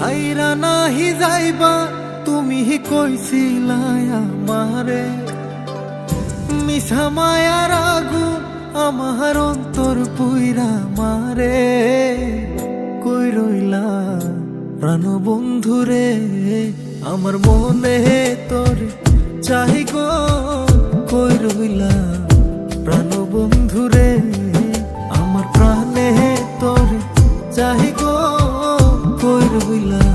ছাইরা নাহি যাইবা তুমি কইছিলা আমারে, মিছা মায়ার আগুন আমার অন্তর পুইরা মারে। কই রইলা প্রাণ বন্ধুরে, আমার মনে তোর চাহি গো। কই রইলা প্রাণ বন্ধুরে, আমার প্রাণে তোর চাহি গো। কই রইলা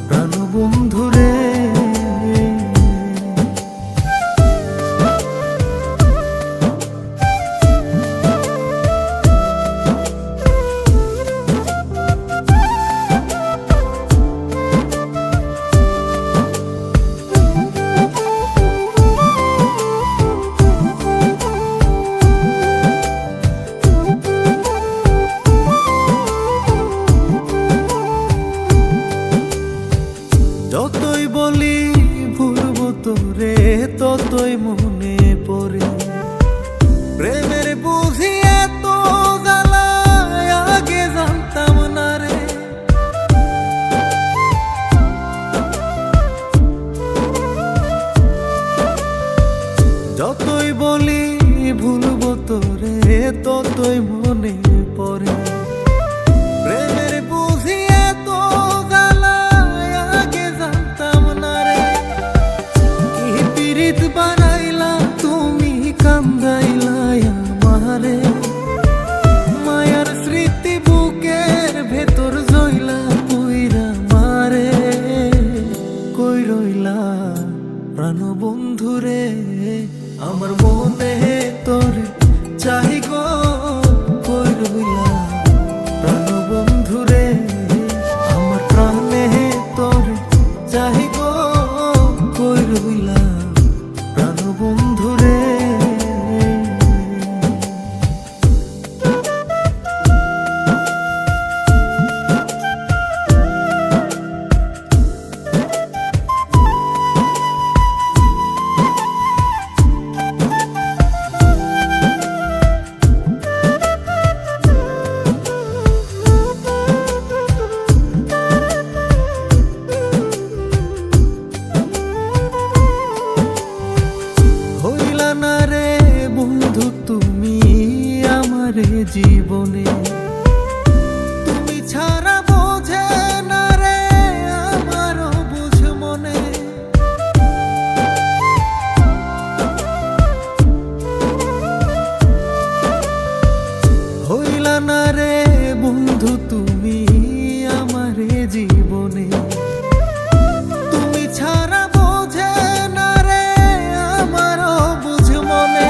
প্রাণ বন্ধুরে। যতই বলি ভুলবো তোরে, ততই মনে পড়ে প্রেমের বুঝি এত জ্বালা, আগে জানতাম না রে। যতই বলি ভুলবো তোরে, ততই মনে পড়ে প্রেমের বুঝি এত জ্বালা, আগে জানতাম না রে। কি পীড়িত বানাইলা তুমি, কান্দাইলা আমারে। মায়ার স্মৃতি বুকের ভেতর জইলা পুইরা মারে। কই রইলা প্রাণ বন্ধুরে, আমার মনে তোর চাহি গো। কই রইলা প্রাণ বন্ধুরে, আমার প্রাণে তোর চাহি গো। কই রইলা প্রাণ বন্ধুরে। হইলা না রে বন্ধু তুমি আমারে জীবনে, তুমি ছাড়া বোঝে না রে আমারও বুঝ মনে। হইলা না রে বন্ধু তুমি আমারে জীবনে, তুমি ছাড়া বোঝে না রে আমারও বুঝ মনে।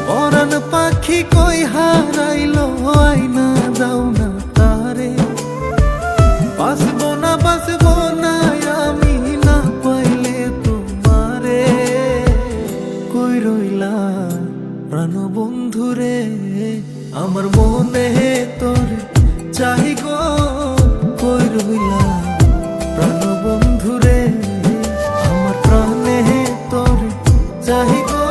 পরাণ পাখি কই হারাইলো, আইনা দাও না তারে। বাসবো না আমি না পাইলে তোমারে। কই রইলা প্রাণ বন্ধুরে, আমার মনে তোর চাহি গো। কই রইলা প্রাণ বন্ধুরে, আমার প্রাণে তোর চাহি গো।